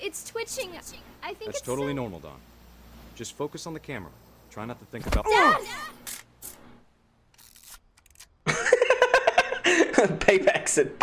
It's twitching. I think That's it's totally normal, Dawn. Just focus on the camera. Try not to think about... Dad! Payback said.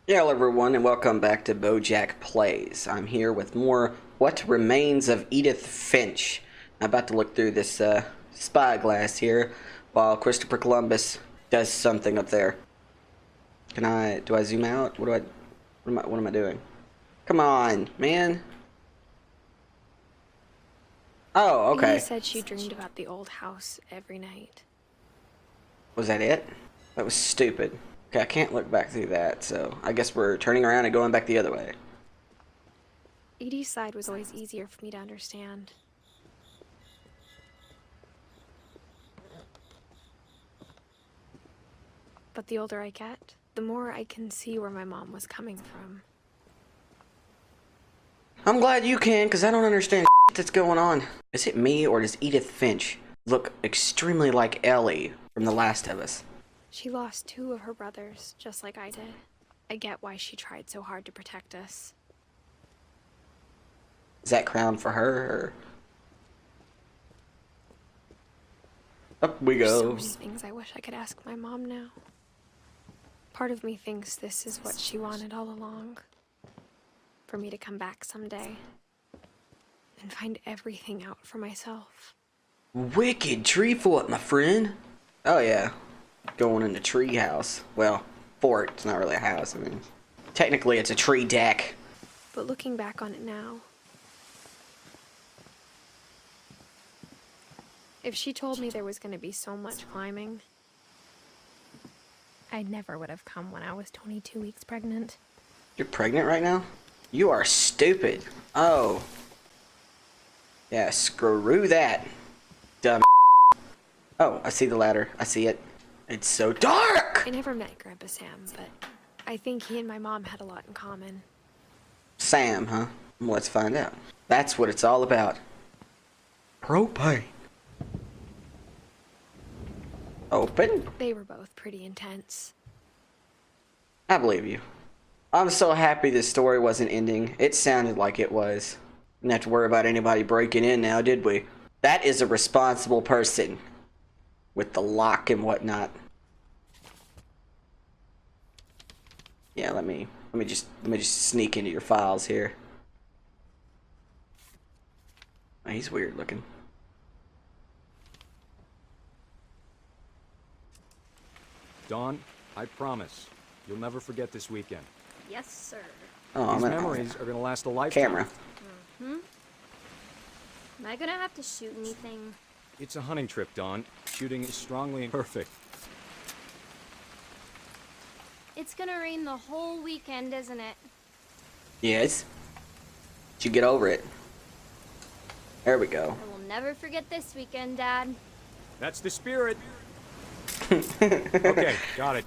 Hello everyone and welcome back to BeauJack Plays. I'm here with more What Remains of Edith Finch. I'm about to look through this spyglass here while Christopher Columbus does something up there. Do I zoom out? What am I doing? Come on, man. Oh, okay. Edith said she dreamed about the old house every night. Was that it? That was stupid. Okay, I can't look back through that, so I guess we're turning around and going back the other way. Edie's side was always easier for me to understand. But the older I get, the more I can see where my mom was coming from. I'm glad you can, because I don't understand that's going on. Is it me, or does Edith Finch look extremely like Ellie from The Last of Us? She lost 2 of her brothers, just like I did. I get why she tried so hard to protect us. Is that crown for her, or... Up we There's so go. many things I wish I could ask my mom now. Part of me thinks this is what she wanted all along. For me to come back someday and find everything out for myself. Wicked tree fort, my friend. Oh yeah, going in the tree house. Well, fort, it's not really a house. I mean, technically it's a tree deck. But looking back on it now, if she told me there was going to be so much climbing, I never would have come when I was 22 weeks pregnant. You're pregnant right now? You are stupid. Oh. Yeah, screw that. Dumb. Oh, I see the ladder. I see it. It's so dark! I never met Grandpa Sam, but I think he and my mom had a lot in common. Sam, huh? Well, let's find out. That's what it's all about. Propane. Open? They were both pretty intense. I believe you. I'm so happy this story wasn't ending. It sounded like it was. Didn't have to worry about anybody breaking in now, did we? That is a responsible person. With the lock and whatnot. Yeah, let me just sneak into your files here. Oh, he's weird looking. Dawn, I promise, you'll never forget this weekend. Yes, sir. Oh, These memories are gonna last a lifetime. Camera. Am I gonna have to shoot anything? It's a hunting trip, Dawn. Shooting is strongly perfect. It's gonna rain the whole weekend, isn't it? Yes. You get over it. There we go. I will never forget this weekend, Dad. That's the spirit. Okay, got it.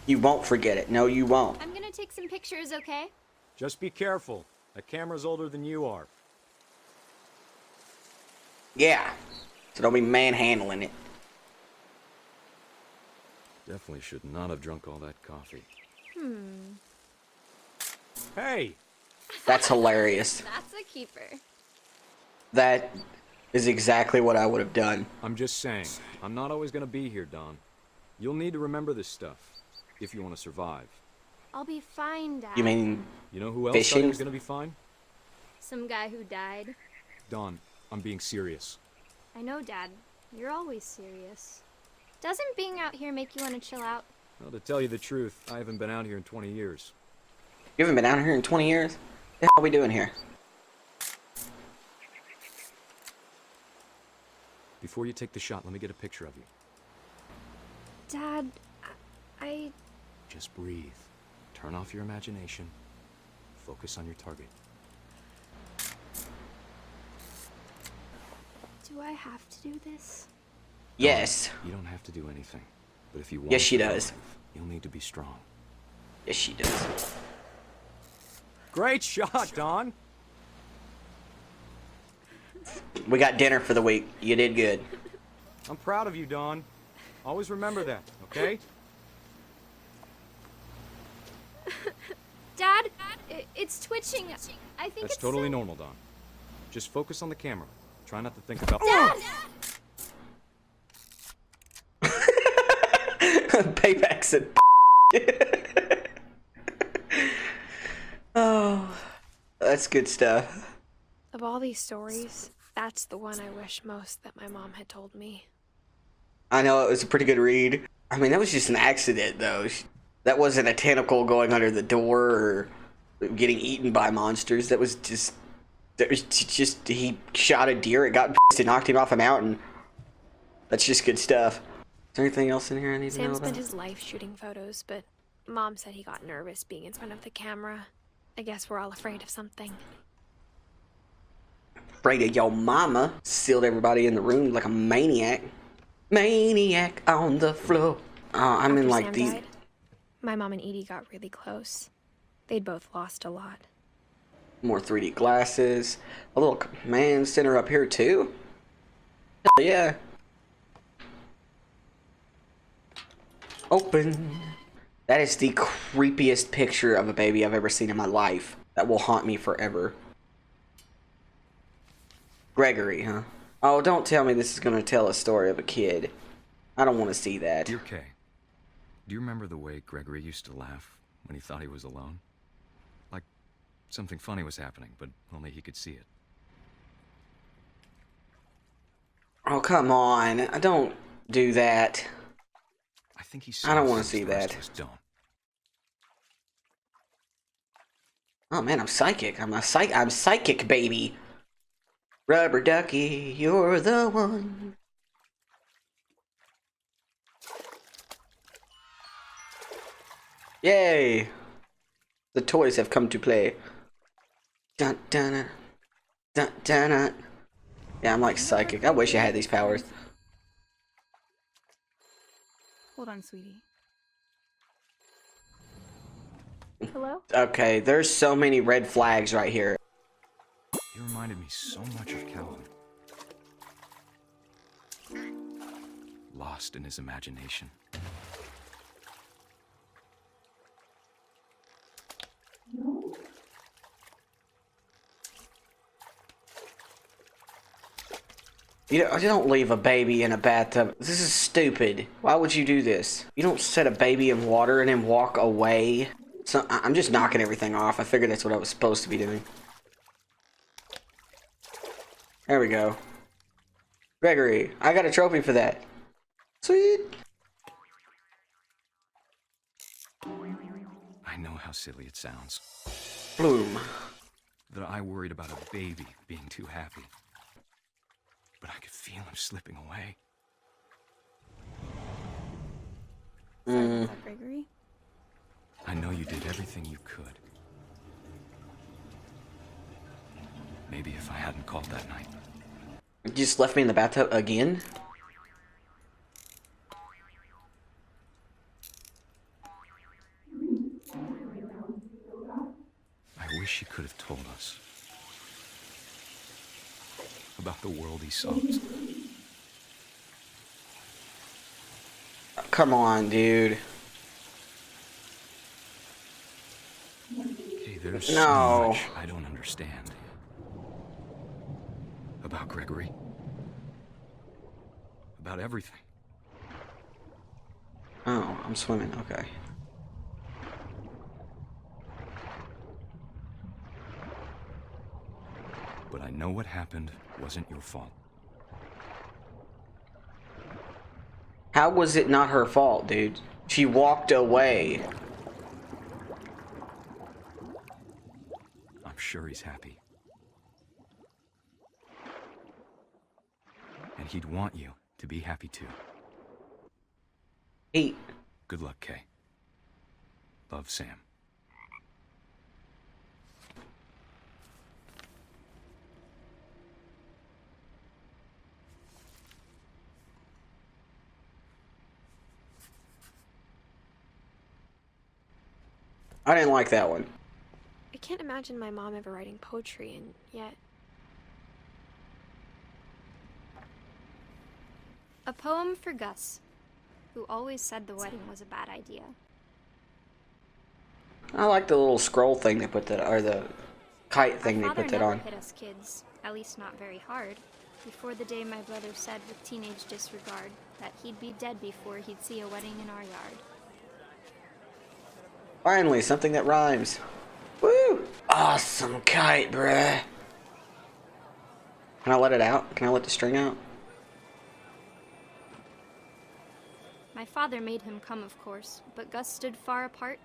You won't forget it. No, you won't. I'm gonna take some pictures, okay? Just be careful. That camera's older than you are. Yeah. So don't be manhandling it. Definitely should not have drunk all that coffee. Hey! That's hilarious. That's a keeper. That is exactly what I would have done. I'm just saying, I'm not always gonna be here, Dawn. You'll need to remember this stuff, if you want to survive. I'll be fine, Dad. You mean You know who else Fishing? thought he was gonna be fine? Some guy who died. Dawn, I'm being serious. I know, Dad. You're always serious. Doesn't being out here make you want to chill out? Well, to tell you the truth, I haven't been out here in 20 years. you haven't been out here in 20 years? What the hell are we doing here? Before you take the shot, let me get a picture of you. Dad, I... Just breathe. Turn off your imagination. Focus on your target. Do I have to do this? Yes. You don't have to do anything. But if you want Yes, to she survive, does. you'll need to be strong. Yes, she does. Great shot, Don. We got dinner for the week. You did good. I'm proud of you, Don. Always remember that, okay? Dad, it's twitching. I think That's it's totally normal, Don. Just focus on the camera. Try not to think about... Dad! Payback's a... Oh, that's good stuff. Of all these stories, that's the one I wish most that my mom had told me. I know, it was a pretty good read. I mean, that was just an accident, though. That wasn't a tentacle going under the door or getting eaten by monsters. That was just... he shot a deer, it got pissed and knocked him off a mountain. That's just good stuff. Is there anything else in here I need to know Sam about? spent his life shooting photos, but Mom said he got nervous being in front of the camera. I guess we're all afraid of something. Afraid of your mama. Sealed everybody in the room like a maniac. Maniac on the floor. I'm After in like Sam these... died, my mom and Edie got really close. They'd both lost a lot. More 3D glasses. A little command center up here too. Hell yeah. Open. That is the creepiest picture of a baby I've ever seen in my life. That will haunt me forever. Gregory, huh? Oh, don't tell me this is going to tell a story of a kid. I don't want to see that. Dear Kay, do you remember the way Gregory used to laugh when he thought he was alone? Like something funny was happening, but only he could see it. Oh, come on. Don't do that. I think he's... I don't want to see that. Don't. Oh man, I'm psychic. I'm psychic, baby. Rubber ducky, you're the one. Yay! The toys have come to play. Dun dun dun dun dun. Yeah, I'm like psychic. I wish I had these powers. Hold on, sweetie. Hello? Okay, there's so many red flags right here. He reminded me so much of Calvin. Lost in his imagination. You don't leave a baby in a bathtub. This is stupid. Why would you do this? You don't set a baby in water and then walk away. So I'm just knocking everything off. I figured that's what I was supposed to be doing. There we go. Gregory, I got a trophy for that. Sweet. I know how silly it sounds. Bloom. That I worried about a baby being too happy. But I could feel him slipping away. Sorry about that, Gregory. I know you did everything you could. Maybe if I hadn't called that night. You just left me in the bathtub again? I wish he could have told us about the world he saw. Come on, dude. Hey, there's No. so much I don't understand about Gregory. About everything. Oh, I'm swimming. Okay. But I know what happened wasn't your fault. How was it not her fault, dude? She walked away. I'm sure he's happy. And he'd want you to be happy too. Hey, Good luck, Kay. Love, Sam. I didn't like that one. I can't imagine my mom ever writing poetry, and yet... A poem for Gus, who always said the wedding was a bad idea. I like the little scroll thing they put that, or the kite thing they Our father put that never on. hit us kids, at least not very hard, before the day my brother said with teenage disregard that he'd be dead before he'd see a wedding in our yard. Finally, something that rhymes. Woo! Awesome kite, bruh. Can I let it out? Can I let the string out? My father made him come, of course, but Gus stood far apart,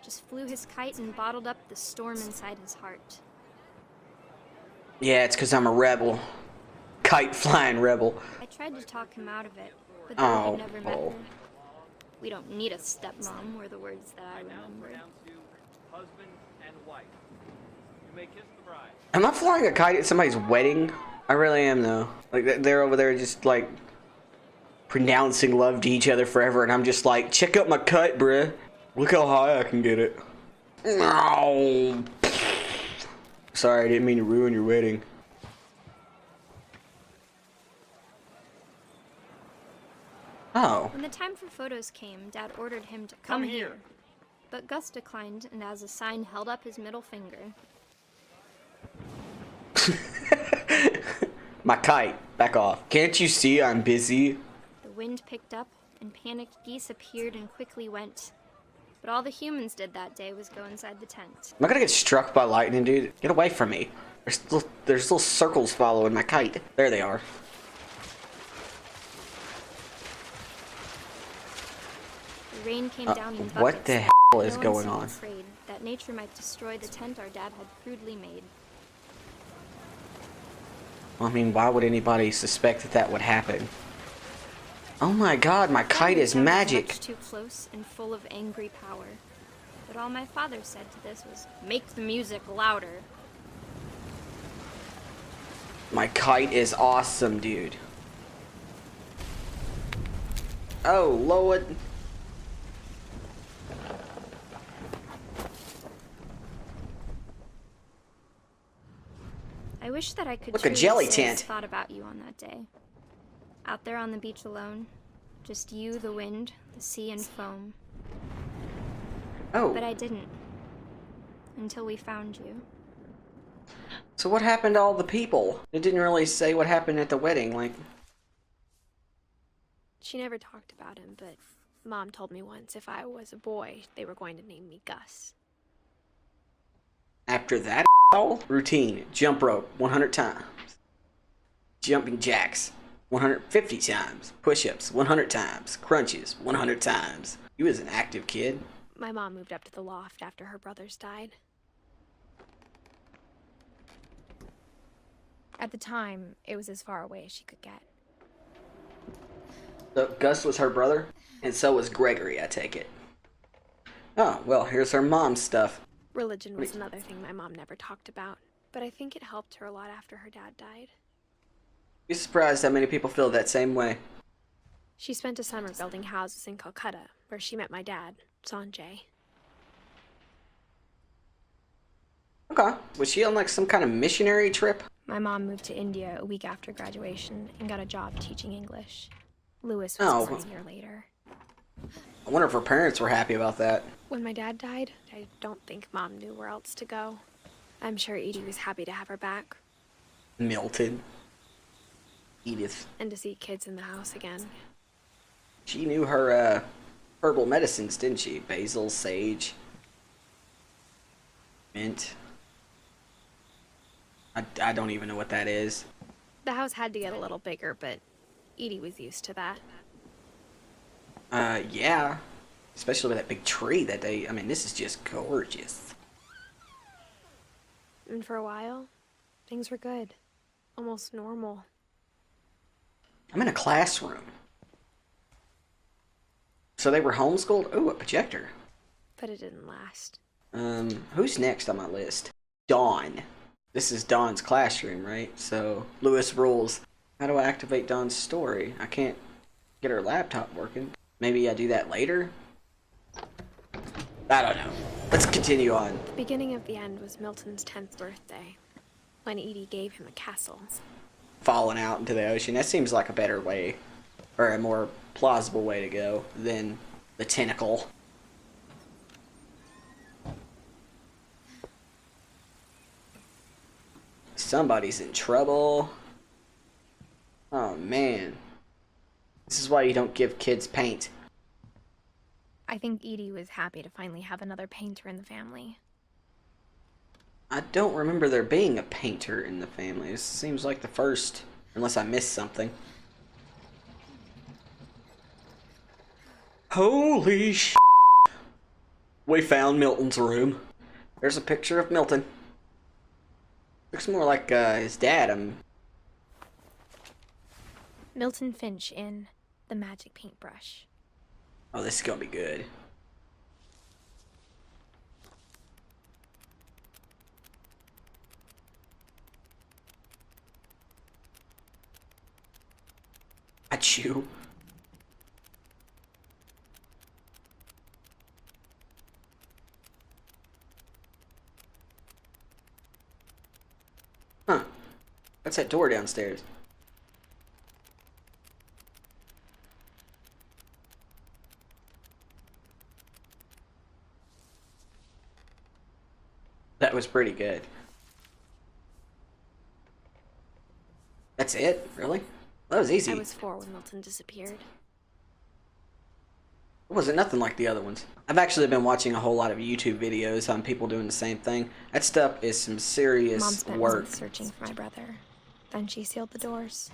just flew his kite and bottled up the storm inside his heart. Yeah, it's because I'm a rebel. Kite flying rebel. I tried to talk him out of it, but though I Oh, had never met oh. her. We don't need a stepmom, were the words that I remember. Husband and wife. You may kiss the bride. Am I flying a kite at somebody's wedding? I really am, though. Like, they're over there just, like, pronouncing love to each other forever, and I'm just like, check out my kite, bruh. Look how high I can get it. No. Sorry, I didn't mean to ruin your wedding. Oh. When the time for photos came, Dad ordered him to come here. But Gus declined, and as a sign held up his middle finger. My kite. Back off. Can't you see I'm busy? The wind picked up, and panicked geese appeared and quickly went. But all the humans did that day was go inside the tent. Am I gonna get struck by lightning, dude? Get away from me. There's little circles following my kite. There they are. The rain came down in buckets. What the hell is No one going seemed on? afraid that nature might destroy the tent our dad had crudely made. I mean, why would anybody suspect that that would happen? Oh my god, my kite is Sounded magic. Much too close and full of angry power. But all my father said to this was, "Make the music louder." My kite is awesome, dude. Oh, Lord. I wish that I could Look, a truly jelly say I tent. thought about you on that day. Out there on the beach alone. Just you, the wind, the sea, and foam. Oh, But I didn't. Until we found you. so what happened to all the people? It didn't really say what happened at the wedding, like... She never talked about him, but Mom told me once if I was a boy, they were going to name me Gus. After that routine, jump rope 100 times. Jumping jacks 150 times. Push-ups 100 times. Crunches 100 times. He was an active kid. My mom moved up to the loft after her brothers died. At the time, it was as far away as she could get. So Gus was her brother, and so was Gregory, I take it. Oh, well, here's her mom's stuff. Religion was another thing my mom never talked about, but I think it helped her a lot after her dad died. You're surprised how many people feel that same way. She spent a summer building houses in Calcutta, where she met my dad, Sanjay. Okay. Was she on like some kind of missionary trip? My mom moved to India a week after graduation and got a job teaching English. Lewis was Oh. born a year later. I wonder if her parents were happy about that. When my dad died, I don't think Mom knew where else to go. I'm sure Edie was happy to have her back Milton. Edith. and to see kids in the house again. She knew her herbal medicines, didn't she? Basil, sage, mint. I don't even know what that is. The house had to get a little bigger, but Edie was used to that. Yeah. Especially with that big tree that they... I mean, this is just gorgeous. And for a while, things were good. Almost normal. I'm in a classroom. So they were homeschooled? Ooh, a projector. But it didn't last. Who's next on my list? Dawn. This is Dawn's classroom, right? So, Lewis rules. How do I activate Dawn's story? I can't get her laptop working. Maybe I do that later? I don't know. Let's continue on. The beginning of the end was Milton's 10th birthday, when Edie gave him a castle. Falling out into the ocean. That seems like a better way, or a more plausible way to go than the tentacle. Somebody's in trouble. Oh man. This is why you don't give kids paint. I think Edie was happy to finally have another painter in the family. I don't remember there being a painter in the family. This seems like the first, unless I missed something. Holy sh**. We found Milton's room. There's a picture of Milton. Looks more like his dad. Milton Finch in The Magic Paintbrush. Oh, this is gonna be good. Achoo. Huh. What's that door downstairs? That was pretty good. That's it? Really? That was easy. I was 4 when Milton disappeared. It wasn't nothing like the other ones. I've actually been watching a whole lot of YouTube videos on people doing the same thing. That stuff is some serious Mom spent work. months searching for my brother. Then she sealed the doors.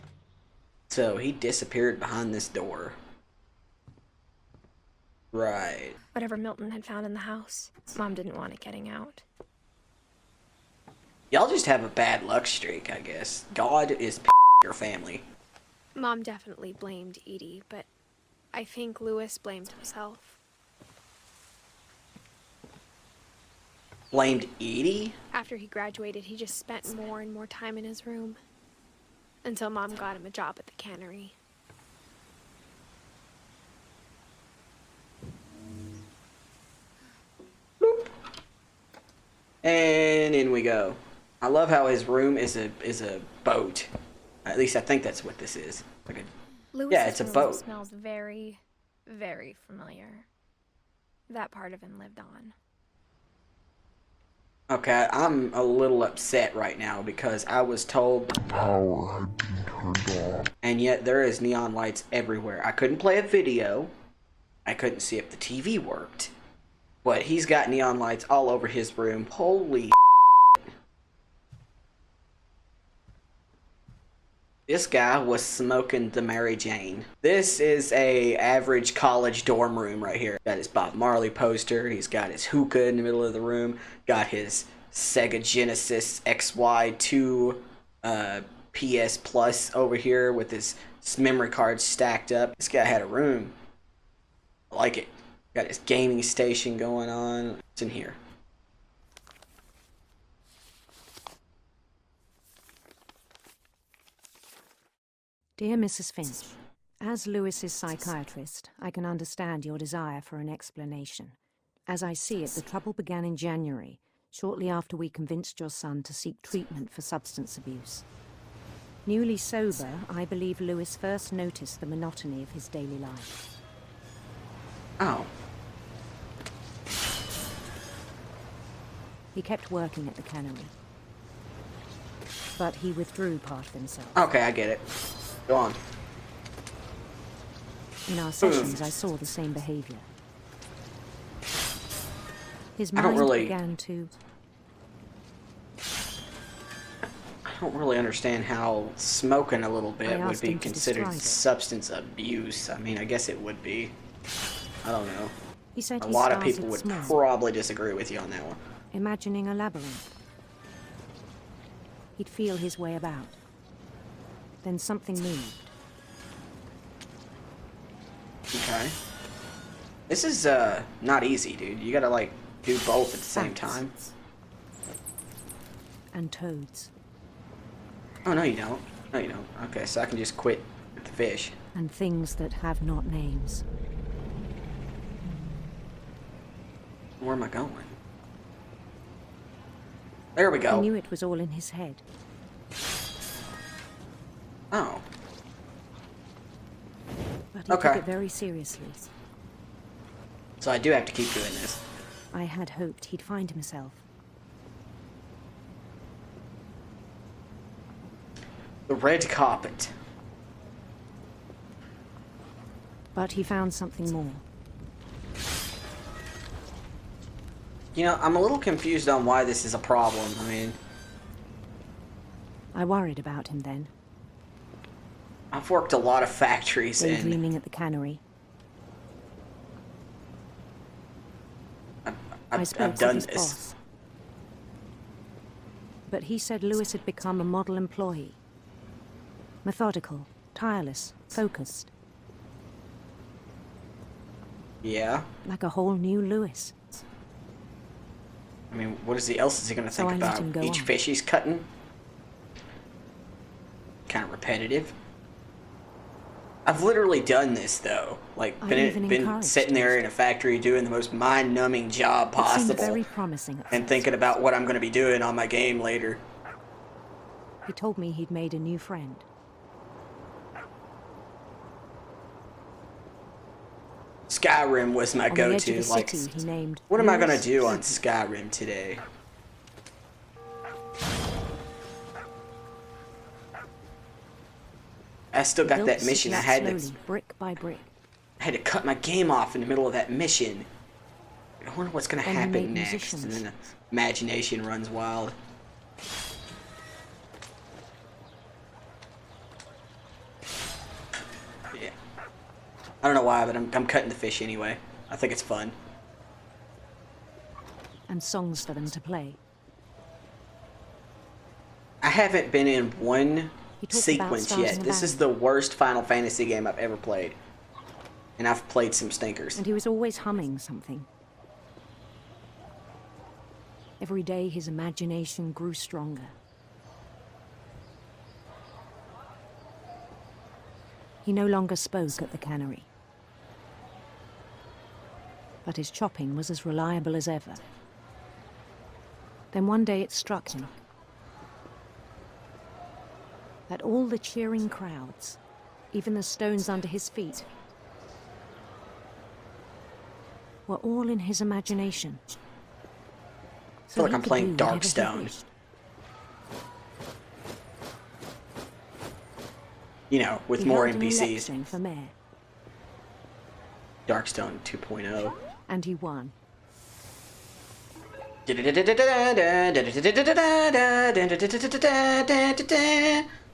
So he disappeared behind this door. Right. Whatever Milton had found in the house, Mom didn't want it getting out. Y'all just have a bad luck streak, I guess. God is your family. Mom definitely blamed Edie, but I think Lewis blamed himself. Blamed Edie? After he graduated, he just spent more and more time in his room. Until Mom got him a job at the cannery. Boop. And in we go. I love how his room is a boat. At least I think that's what this is. Like a Lewis's it's a room boat. Smells very, very familiar. That part of him lived on. Okay, I'm a little upset right now because I was told the power had been turned off. And yet there is neon lights everywhere. I couldn't play a video. I couldn't see if the TV worked. But he's got neon lights all over his room. Holy This guy was smoking the Mary Jane. This is a average college dorm room right here. Got his Bob Marley poster. He's got his hookah in the middle of the room. Got his Sega Genesis XY2 PS Plus over here with his memory cards stacked up. This guy had a room. I like it. Got his gaming station going on. It's in here. Dear Mrs. Finch, as Lewis's psychiatrist, I can understand your desire for an explanation. As I see it, the trouble began in January, shortly after we convinced your son to seek treatment for substance abuse. Newly sober, I believe Lewis first noticed the monotony of his daily life. Oh. He kept working at the cannery, but he withdrew part of himself. Okay, I get it. Go on. In our sessions, I saw the same behavior. His I don't mind really- began to... I don't really understand how smoking a little bit I would asked be him to considered describe it. substance abuse. I mean, I guess it would be. I don't know. He said A he lot of started people would small, probably disagree with you on that one. imagining a labyrinth. He'd feel his way about. Then something moved. Okay. This is not easy, dude. You gotta like do both at the same Facts. time. And toads. Oh no, you don't. No, you don't. Okay, so I can just quit with the fish. And things that have not names. Where am I going? There we I go. knew it was all in his head. Oh. But he Okay. took it very seriously. So I do have to keep doing this. I had hoped he'd find himself. The red carpet. But he found something more. You know, I'm a little confused on why this is a problem. I mean, I worried about him then, I've worked a lot of factories and daydreaming at the cannery. I I've spoke done with his this. boss. But he said Lewis had become a model employee. Methodical, tireless, focused. Yeah. Like a whole new Lewis. I mean, what else is he going to So think I let about? him go Each on. fish he's cutting? Kind of repetitive. I've literally done this, though. Like, I been even encouraged sitting there it. in a factory doing the most mind-numbing job It seemed possible. very promising at And first. thinking about what I'm going to be doing on my game later. He told me he'd made a new friend. Skyrim was my On the edge of go-to. a Like, city he named what am I going to Lewis do on City. Skyrim today? I still got Built that the mission. city I had slowly, to brick by brick. cut my game off in the middle of that mission. I wonder what's going to Then he happen made next. musicians. And then the imagination runs wild. Yeah. I don't know why, but I'm cutting the fish anyway. I think it's fun. And songs for them to play. I haven't been in one He talked about sequence starting yet. a This is band. the worst Final Fantasy game I've ever played. And I've played some stinkers. And he was always humming something. Every day his imagination grew stronger. He no longer spoke at the cannery. But his chopping was as reliable as ever. Then one day it struck him that all the cheering crowds, even the stones under his feet, were all in his imagination. I feel like he I'm could playing do whatever he Darkstone. wished. You know, with He more held an NPCs. election for mayor, Darkstone 2.0. and he won.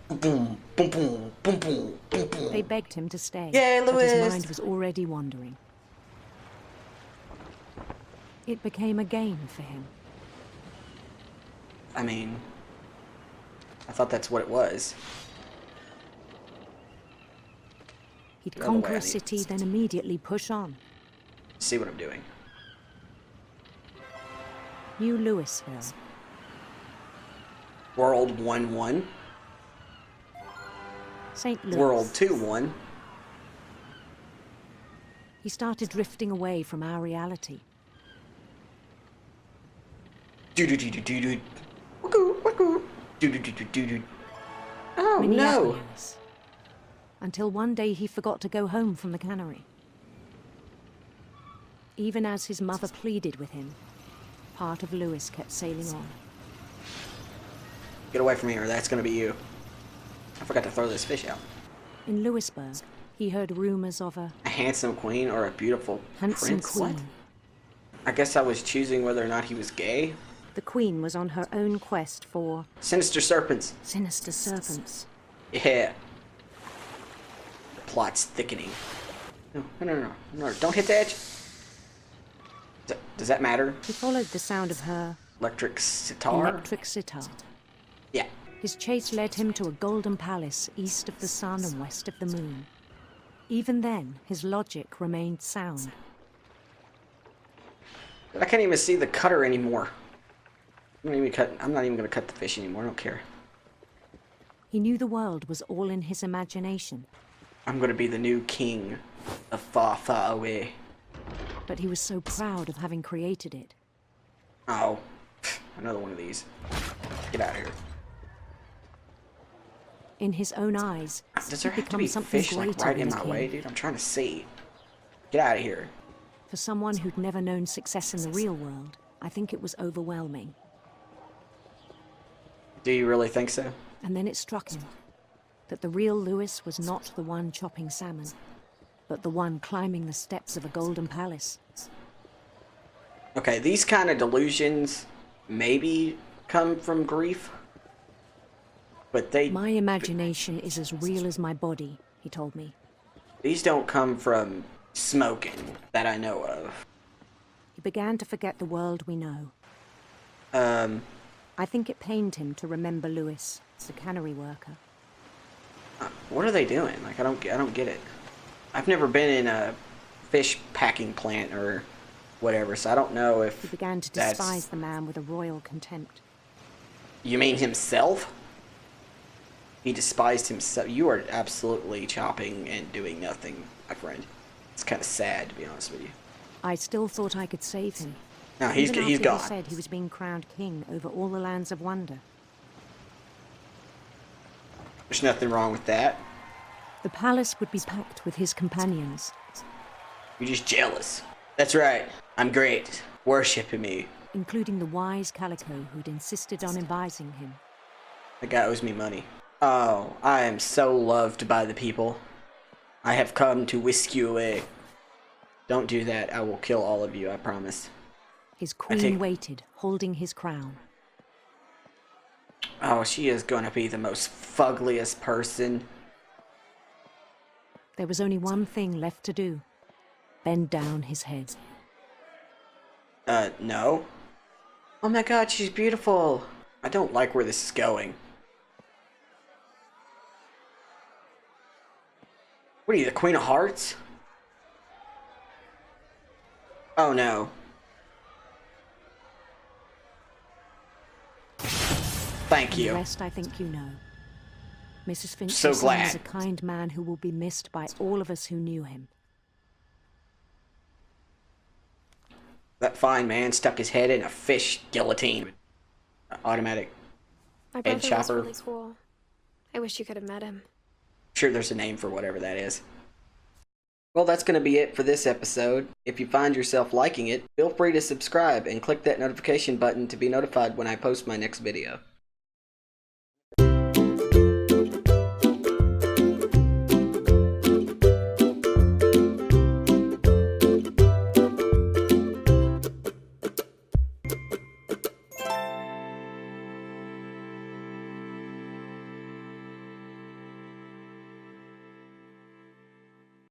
Boom, boom, boom, boom, boom, boom, boom. They begged him to stay, Yay, but his Lewis! mind was already wandering. It became a game for him. I mean, I thought that's what it was. He'd The other conquer way, I a need- city, then immediately push on. See what I'm doing. New Louisville. World 1-1. St. Louis. World 2-1. He started drifting away from our reality. Do-do-do-do-do-do. Wacoo, wacoo. Do-do-do-do-do-do. Oh, no. Minneapolis. Until one day he forgot to go home from the cannery. Even as his mother pleaded with him, part of Lewis kept sailing on. Get away from here, that's gonna be you. I forgot to throw this fish out. In Louisburg, he heard rumors of a A handsome queen or a beautiful handsome prince? queen. What? I guess I was choosing whether or not he was gay. The queen was on her own quest for Sinister serpents. sinister serpents. Yeah. The plot's thickening. No, don't hit the edge. Does that matter? He followed the sound of her Electric sitar? electric sitar. Yeah. His chase led him to a golden palace east of the sun and west of the moon. Even then, his logic remained sound. I can't even see the cutter anymore. I'm not even gonna cut the fish anymore, I don't care. He knew the world was all in his imagination. I'm gonna be the new king of far, far away. but he was so proud of having created it. Oh, another one of these. Get out of here. In his own eyes, Does he there have to become be something fish like greater right than in a my king. way, dude? I'm trying to see. Get out of here. For someone who'd never known success in the real world, I think it was overwhelming. Do you really think so? And then it struck him that the real Lewis was not the one chopping salmon, but the one climbing the steps of a golden palace. Okay, these kind of delusions maybe come from grief, but My imagination is as real as my body, he told me. these don't come from smoking that I know of. He began to forget the world we know. I think it pained him to remember Lewis, the cannery worker. What are they doing? Like, I don't get it. I've never been in a fish packing plant or whatever, so I don't know if He began to that's... despise the man with a royal contempt. You mean himself? He despised himself. You are absolutely chopping and doing nothing, my friend. It's kind of sad, to be honest with you. I still thought I could save him. No, he's Even after gone. He said he was being crowned king over all the lands of wonder. There's nothing wrong with that. The palace would be packed with his companions. You're just jealous. That's right. I'm great. Worship me. Including the wise Calico who'd insisted on advising him. The guy owes me money. Oh, I am so loved by the people. I have come to whisk you away. Don't do that. I will kill all of you, I promise. His queen waited, holding his crown. Oh, she is gonna be the most fuggliest person. There was only one thing left to do. Bend down his head. No. Oh my god, she's beautiful. I don't like where this is going. What are you, the Queen of Hearts? Oh no. Thank And you. the rest I think you know. Mrs. Finch's So son glad. is a kind man who will be missed by all of us who knew him. That fine man stuck his head in a fish guillotine. Automatic My head brother was chopper. really cool. I wish you could have met him. Sure, there's a name for whatever that is. Well, that's going to be it for this episode. If you find yourself liking it, feel free to subscribe and click that notification button to be notified when I post my next video.